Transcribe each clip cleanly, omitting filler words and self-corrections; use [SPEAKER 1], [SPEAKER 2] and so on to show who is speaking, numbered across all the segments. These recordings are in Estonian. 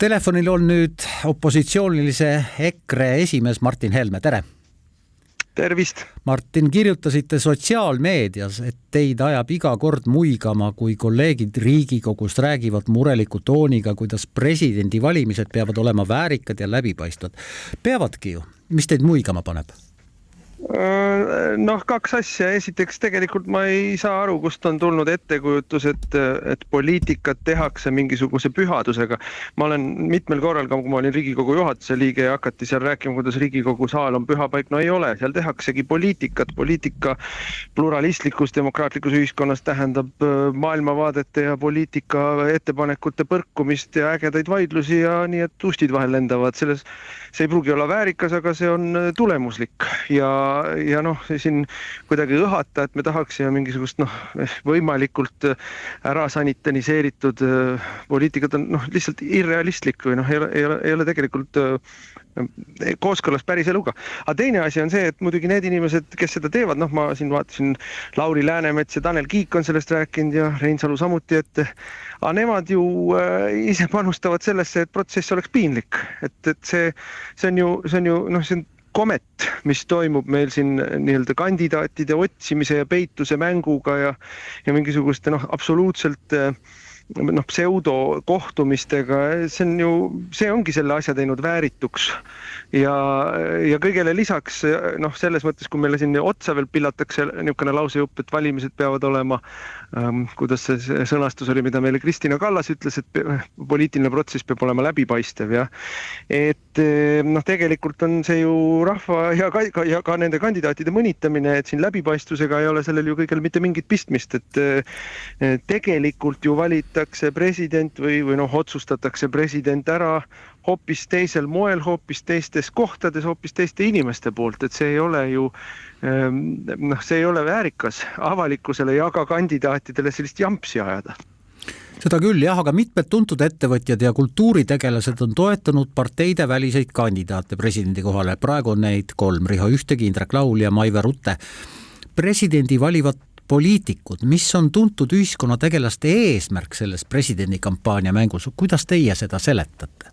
[SPEAKER 1] Telefonil on nüüd opositsioonilise EKRE esimees Martin Helme, tere!
[SPEAKER 2] Tervist!
[SPEAKER 1] Martin, kirjutasite sotsiaalmeedias, et teid ajab iga kord muigama, kui kolleegid Riigikogust räägivad mureliku tooniga, kuidas presidendivalimised peavad olema väärikad ja läbipaistvad. Peavadki ju. Mis teid muigama paneb?
[SPEAKER 2] Noh, kaks asja. Esiteks, tegelikult ma ei saa aru, kust on tulnud ettekujutus, et poliitikat tehakse mingisuguse pühadusega. Ma olen mitmel korral, kui ma olin Riigikogu juhatuse liige ja hakati seal rääkima, kuidas Riigikogu saal on pühapaik. No ei ole, seal tehaksegi poliitikat. Poliitika pluralistlikus demokraatlikus ühiskonnas tähendab maailmavaadete ja poliitika ettepanekute põrkumist ja ägedaid vaidlusi ja nii, et ustid vahel lendavad. See ei pruugi olla väärikas, aga see on tulemuslik ja noh, siin kuidagi õhata, et me tahaksime mingisugust võimalikult ära sanitaniseeritud poliitikat on lihtsalt irrealistlik või ei ole tegelikult kooskõlas päris eluga. Aga teine asi on see, et muidugi need inimesed, kes seda teevad, ma siin vaatasin Lauri Läänemets ja Tanel Kiik on sellest rääkinud ja Reinsalu samuti, aga nemad ju ise panustavad sellesse, et protsess oleks piinlik. Et see on ju komet, mis toimub meil siin nii-öelda kandidaatide otsimise ja peituse mänguga ja mingisuguste absoluutselt pseudo kohtumistega. See ongi selle asja teinud väärituks ja kõigele lisaks selles mõttes, kui meile siin otsa veel pillatakse niisugune lausejupp, et valimised peavad olema, kuidas see sõnastus oli, mida meile Kristina Kallas ütles, et poliitiline protsess peab olema läbipaistev ja et tegelikult on see ju rahva ja ka nende kandidaatide mõnitamine, et siin läbipaistvusega ei ole sellel ju kõigel mitte mingit pistmist, et tegelikult ju valitakse president või otsustatakse president ära hoopis teisel moel, hoopis teistes kohtades, hoopis teiste inimeste poolt, et see ei ole ju see ei ole väärikas avalikkusele ja ka kandidaatidele sellist jampsi ajada.
[SPEAKER 1] Seda küll, jah, aga mitmed tuntud ettevõtjad ja kultuuritegelased on toetanud parteide väliseid kandidaate presidendi kohale. Praegu on neid 3, Riho Ühtegi, Indrek Laul ja Maive Rutte. Presidendi valivad poliitikud, mis on tuntud ühiskonna tegelaste eesmärk selles presidendi kampaania mängus. Kuidas teie seda seletate?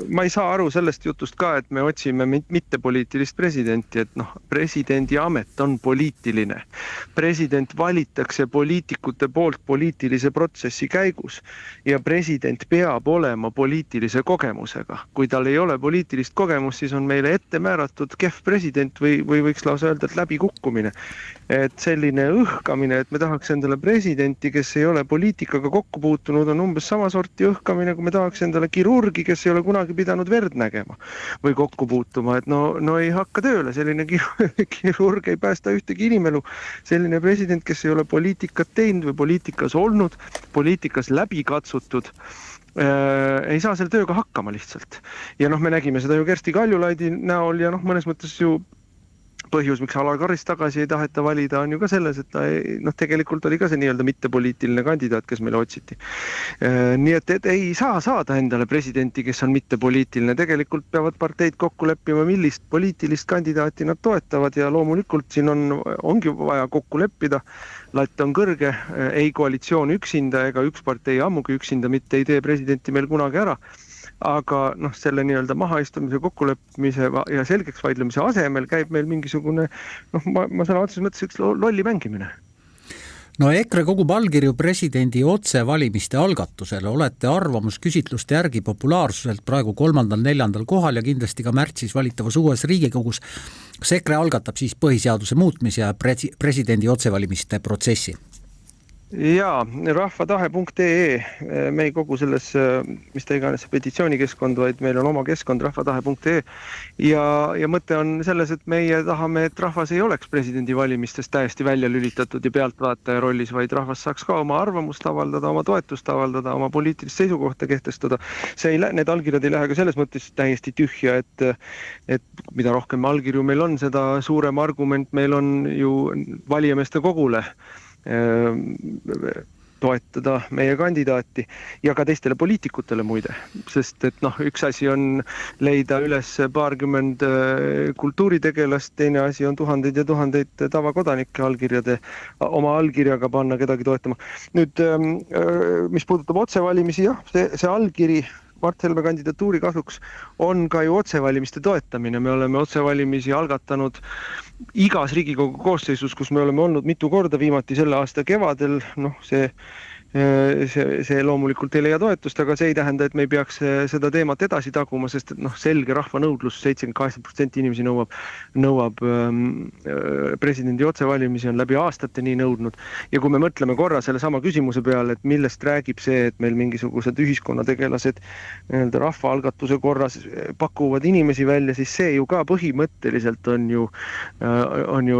[SPEAKER 2] Ma ei saa aru sellest jutust ka, et me otsime mittepoliitilist presidenti, et presidendi amet on poliitiline. President valitakse poliitikute poolt poliitilise protsessi käigus ja president peab olema poliitilise kogemusega. Kui tal ei ole poliitilist kogemust, siis on meile ette määratud kehv president või võiks lausa öelda, et läbikukkumine. Et selline õhkamine, et me tahaks endale presidenti, kes ei ole poliitikaga kokku puutunud, on umbes sama sorti õhkamine, kui me tahaks endale kirurgi, kes ei ole kunagi pidanud verd nägema või kokku puutuma, et ei hakka tööle, selline kirurg ei päästa ühtegi inimelu, selline president, kes ei ole poliitikat teinud või poliitikas olnud, poliitikas läbi katsutud, ei saa selle tööga hakkama lihtsalt. Ja me nägime seda ju Kersti Kaljulaidi näol ja mõnes mõttes ju põhjus, miks Alar Karis tagasi ei taheta valida, on ju ka selles, et ta tegelikult oli ka see nii-öelda mittepoliitiline kandidaat, kes meile otsiti. Nii et ei saa saada endale presidenti, kes on mittepoliitiline. Tegelikult peavad parteid kokku leppima, millist poliitilist kandidaati nad toetavad ja loomulikult siin ongi vaja kokku leppida. Latt on kõrge, ei koalitsioon üksinda ega üks partei ammugi üksinda mitte ei tee presidenti meil kunagi ära. Aga selle nii-öelda mahaistumise, kokkuleppimise ja selgeks vaidlemise asemel käib meil mingisugune, ma sõna otseses mõttes üks lolli mängimine.
[SPEAKER 1] EKRE kogub allkirju presidendi otsevalimiste algatusele. Olete arvamusküsitluste järgi populaarsuselt praegu 3.-4. kohal ja kindlasti ka märtsis valitavas uues Riigikogus. Kas EKRE algatab siis põhiseaduse muutmise ja presidendi otsevalimiste protsessi?
[SPEAKER 2] Jaa, rahvatahe.ee, me ei kogu selles, mis ta iganes petitsioonikeskkond, vaid meil on oma keskkond rahvatahe.ee ja mõte on selles, et meie tahame, et rahvas ei oleks presidendivalimistest täiesti välja lülitatud ja pealtvaataja rollis, vaid rahvas saaks ka oma arvamust avaldada, oma toetust avaldada, oma poliitilist seisukohta kehtestada. Need allkirjad ei lähe ka selles mõttes täiesti tühja, et mida rohkem allkirju meil on, seda suurem argument meil on ju valijameeste kogule toetada meie kandidaati ja ka teistele poliitikutele muide, sest et üks asi on leida üles paarkümmend kultuuritegelast, teine asi on tuhandeid ja tuhandeid tavakodanike oma allkirjaga panna kedagi toetama. Nüüd, mis puudutab otsevalimisi, jah, see allkiri Mart Helme kandidatuuri kasuks on ka ju otsevalimiste toetamine. Me oleme otsevalimisi algatanud igas Riigikogu koosseisus, kus me oleme olnud mitu korda, viimati selle aasta kevadel, see loomulikult ei leia toetust, aga see ei tähenda, et me ei peaks seda teemat edasi taguma, sest et selge rahva nõudlus, 78% inimesi nõuab presidendi otsevalimisi, on läbi aastate nii nõudnud. Ja kui me mõtleme korra selle sama küsimuse peale, et millest räägib see, et meil mingisugused ühiskonnategelased rahvaalgatuse korras pakuvad inimesi välja, siis see ju ka põhimõtteliselt on ju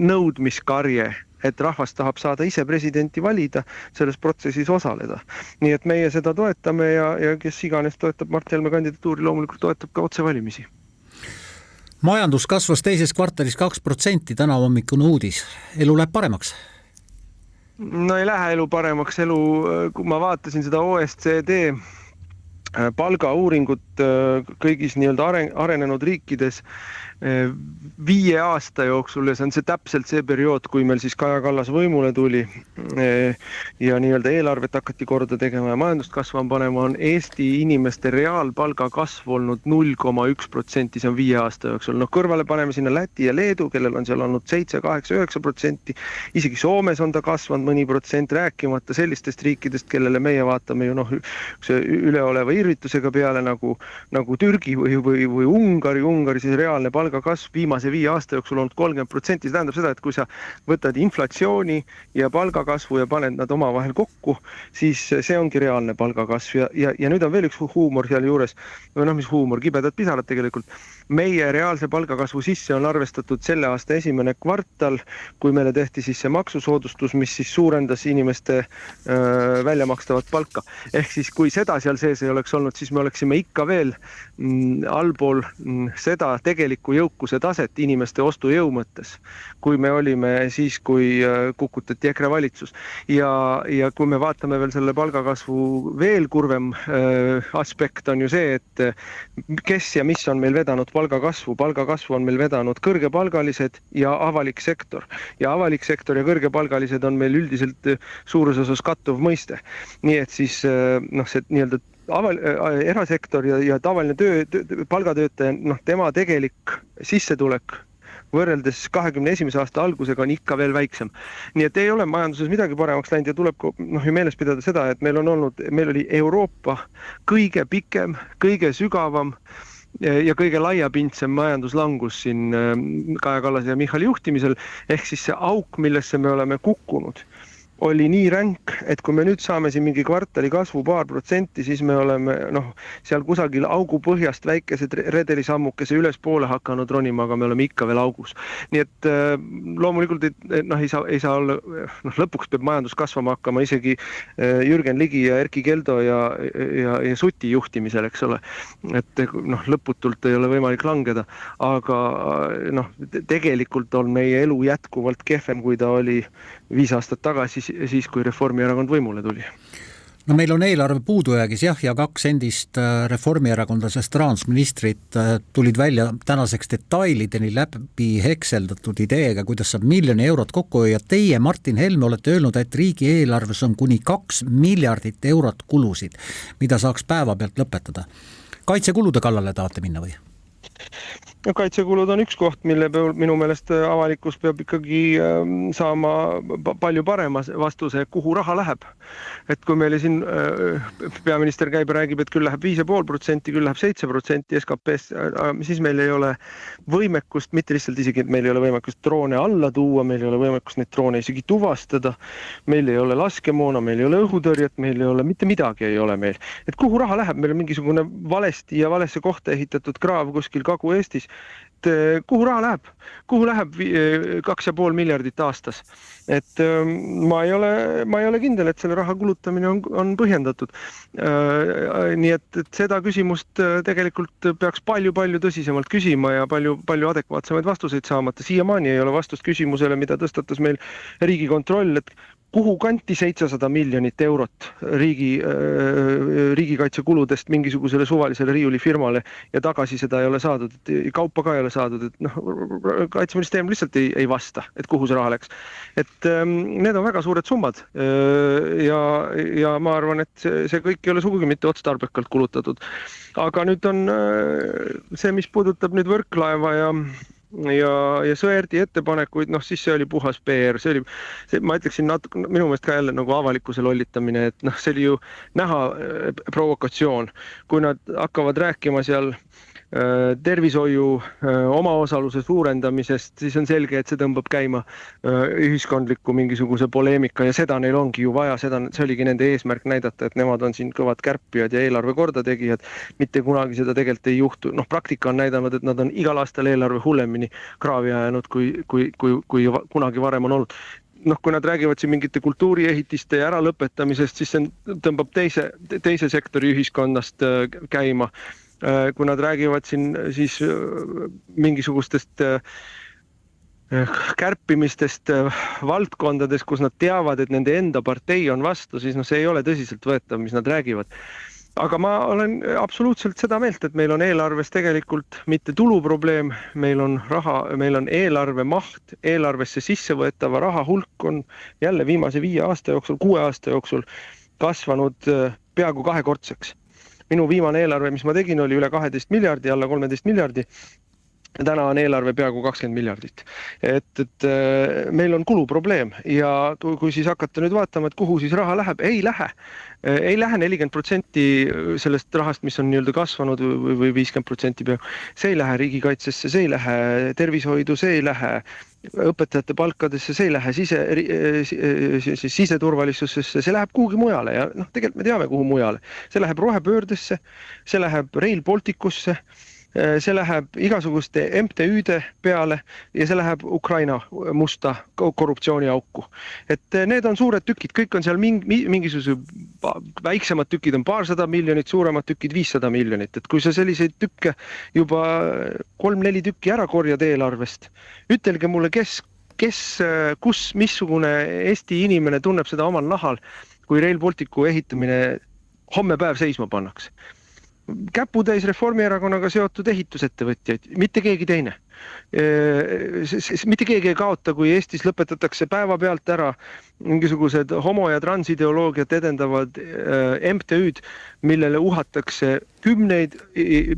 [SPEAKER 2] nõudmiskarje, et rahvas tahab saada ise presidenti valida, selles protsessis osaleda. Nii et meie seda toetame ja kes iganes toetab Mart Helme kandidatuuri, loomulikult toetab ka otsevalimisi.
[SPEAKER 1] Majandus kasvas teises kvartalis 2%, täna hommikune uudis. Elu läheb paremaks?
[SPEAKER 2] No ei lähe elu paremaks. Kui ma vaatasin seda OECD palgauuringut kõigis arenenud riikides 5 aasta jooksul ja see on täpselt see periood, kui meil siis Kaja Kallas võimule tuli ja eelarvet hakati korda tegema ja majandust kasvama panema, on Eesti inimeste reaalpalga kasv olnud 0,1%, see on 5 aasta jooksul. Kõrvale paneme sinna Läti ja Leedu, kellel on seal olnud 7, 8, 9%, isegi Soomes on ta kasvanud mõni protsent, rääkimata sellistest riikidest, kellele meie vaatame ju üleoleva irvitusega peale nagu Türgi või Ungari siis reaalne palgakasv viimase 5 aasta jooksul on 30%, see tähendab seda, et kui sa võtad inflatsiooni ja palgakasvu ja paned nad omavahel kokku, siis see ongi reaalne palgakasv ja nüüd on veel üks huumor seal juures, mis huumor, kibedad pisarad tegelikult. Meie reaalse palgakasvu sisse on arvestatud selle aasta esimene kvartal, kui meile tehti siis see maksusoodustus, mis siis suurendas inimeste väljamakstavat palka. Ehk siis kui seda seal sees ei oleks olnud, siis me oleksime ikka veel allpool seda tegelikku jõukuse taset inimeste ostujõu mõttes, kui me olime siis, kui kukutati EKRE valitsus. Ja kui me vaatame veel selle palgakasvu veel kurvem aspekt on ju see, et kes ja mis on meil vedanud palgakasvu. Palgakasvu on meil vedanud kõrgepalgalised ja avalik sektor. Ja avalik sektor ja kõrgepalgalised on meil üldiselt suures osas kattuv mõiste. Nii et siis see erasektor ja tavaline palgatöötaja, tema tegelik sissetulek võrreldes 21. aasta algusega on ikka veel väiksem. Nii et ei ole majanduses midagi paremaks läinud ja tuleb ju meeles pidada seda, et meil oli Euroopa kõige pikem, kõige sügavam ja kõige laiapindsem majanduslangus siin Kaja Kallase ja Michali juhtimisel, ehk siis see auk, millesse me oleme kukkunud, oli nii ränk, et kui me nüüd saame siin mingi kvartali kasvu 2%, siis me oleme seal kusagil augu põhjast väikesed redelisammukese üles poole hakanud ronima, aga me oleme ikka veel augus. Nii et loomulikult ei saa olla, lõpuks peab majandus kasvama hakkama isegi Jürgen Ligi ja Erkki Keldo ja Suti juhtimisel, eks ole. Et lõputult ei ole võimalik langeda, aga tegelikult on meie elu jätkuvalt kehvem, kui ta oli 5 aastat tagasi, siis kui Reformierakond võimule tuli.
[SPEAKER 1] No meil on eelarve puudujäägis ja 2 endist reformierakondlasest rahandusministrit tulid välja tänaseks detailideni läbi hekseldatud ideega, kuidas saab 1 000 000 eurot kokku ja teie, Martin Helme, olete öelnud, et riigi eelarves on kuni 2 miljardit eurot kulusid, mida saaks päeva pealt lõpetada. Kaitsekulude kallale tahate minna või?
[SPEAKER 2] Kaitsekulud on üks koht, mille peal minu meelest avalikkus peab ikkagi saama palju parema vastuse, kuhu raha läheb. Et kui meile siin peaminister käib ja räägib, et küll läheb 5,5%, küll läheb 7% SKP-st, siis meil ei ole võimekust, mitte lihtsalt isegi, et meil ei ole võimekust droone alla tuua, meil ei ole võimekust neid droone isegi tuvastada, meil ei ole laskemoona, meil ei ole õhutõrjet, meil ei ole, mitte midagi ei ole meil. Et kuhu raha läheb, meil on mingisugune valesti ja valesse kohta ehitatud kraav kuskil Kagu-Eestis. Kuhu raha läheb? Kuhu läheb 2,5 miljardit aastas? Et ma ei ole kindel, et selle raha kulutamine on põhjendatud. Nii et seda küsimust tegelikult peaks palju tõsisemalt küsima ja palju adekvaatsemaid vastuseid saamata. Siiamaani ei ole vastust küsimusele, mida tõstatas meil Riigikontroll, et kuhu kanti 700 miljonit eurot riigikaitsekuludest mingisugusele suvalisele riiulifirmale ja tagasi seda ei ole saadud, kaupa ka ei ole saadud, et noh, kaitseministeerium lihtsalt ei vasta, et kuhu see raha läks. Et need on väga suured summad ja ma arvan, et see kõik ei ole sugugi mitte otstarbekalt kulutatud. Aga nüüd on see, mis puudutab nüüd Võrklaeva ja Sõerdi ettepanekuid, noh siis see oli puhas PR, ma ütleksin natuke, minu meelest ka jälle nagu avalikkuse lollitamine, et noh, see oli ju näha provokatsioon, kui nad hakkavad rääkima seal tervishoiu omaosaluse suurendamisest, siis on selge, et see tõmbab käima ühiskondliku mingisuguse poleemika ja seda neil ongi ju vaja, see oligi nende eesmärk näidata, et nemad on siin kõvad kärpijad ja eelarve kordategijad, mitte kunagi seda tegelikult ei juhtu. Noh, praktika on näidanud, et nad on igal aastal eelarve hullemini kraavi ajanud, kui kunagi varem on olnud. Noh, kui nad räägivad siin mingite kultuuriehitiste ja äralõpetamisest, siis see tõmbab teise sektori ühiskonnast käima. Kui nad räägivad siin siis mingisugustest kärpimistest valdkondades, kus nad teavad, et nende enda partei on vastu, siis see ei ole tõsiselt võetav, mis nad räägivad. Aga ma olen absoluutselt seda meelt, et meil on eelarves tegelikult mitte tuluprobleem, meil on eelarve maht, eelarvesse sissevõetava raha hulk on jälle viimase 5 aasta jooksul, 6 aasta jooksul kasvanud peaaegu 2-kordseks. Minu viimane eelarve, mis ma tegin, oli üle 12 miljardi, alla 13 miljardi. Täna on eelarve peaaegu 20 miljardit. Et meil on kuluprobleem ja kui siis hakata nüüd vaatama, et kuhu siis raha läheb, ei lähe 40% sellest rahast, mis on nii-öelda kasvanud või 50% peaaegu. See ei lähe riigikaitsesse, see ei lähe tervishoidu, see ei lähe õpetajate palkadesse, see ei lähe siseturvalisusesse, see läheb kuhugi mujale ja noh, tegelikult me teame, kuhu mujale. See läheb rohepöördesse, see läheb Rail Balticusse, see läheb igasuguste MTÜ-de peale ja see läheb Ukraina musta korruptsiooniauku. Et need on suured tükid, kõik on seal mingisuguse väiksemad tükid on 200 miljonit, suuremad tükid 500 miljonit. Et kui sa selliseid tükke juba 3-4 tükki ära korjad eelarvest, ütelge mulle, kus missugune Eesti inimene tunneb seda omal nahal, kui Rail Balticu ehitamine homme päev seisma pannakse. Käputäis Reformierakonnaga seotud ehitusettevõtjaid, mitte keegi teine. Mitte keegi ei kaota, kui Eestis lõpetatakse päevapealt ära mingisugused homo- ja transideoloogiat edendavad MTÜ-d, millele uhatakse 10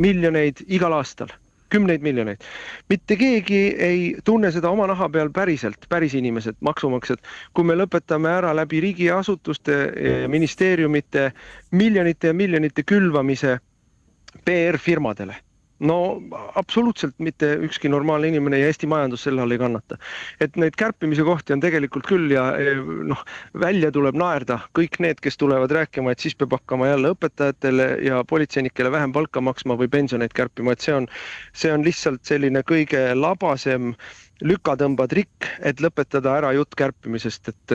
[SPEAKER 2] miljoneid igal aastal. 10 miljoneid. Mitte keegi ei tunne seda oma naha peal päriselt, päris inimesed, maksumaksjad, kui me lõpetame ära läbi riigiasutuste, ministeeriumite miljonite ja miljonite külvamise PR-firmadele. No absoluutselt mitte ükski normaalne inimene ja Eesti majandus selle all ei kannata. Et neid kärpimise kohti on tegelikult küll ja välja tuleb naerda kõik need, kes tulevad rääkima, et siis peab hakkama jälle õpetajatele ja politseinikele vähem palka maksma või pensioneid kärpima, et see on lihtsalt selline kõige labasem lükatõmba trikk, et lõpetada ära jutt kärpimisest, et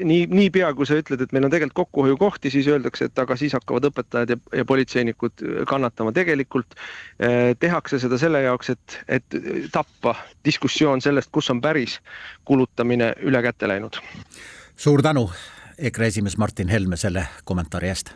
[SPEAKER 2] nii pea, kui sa ütled, et meil on tegelikult kokkuhoiu kohti, siis öeldakse, et aga siis hakkavad õpetajad ja politseinikud kannatama. Tegelikult tehakse seda selle jaoks, et tappa diskussioon sellest, kus on päris kulutamine üle kätte läinud.
[SPEAKER 1] Suur tänu, EKRE esimees Martin Helme selle kommentaari eest.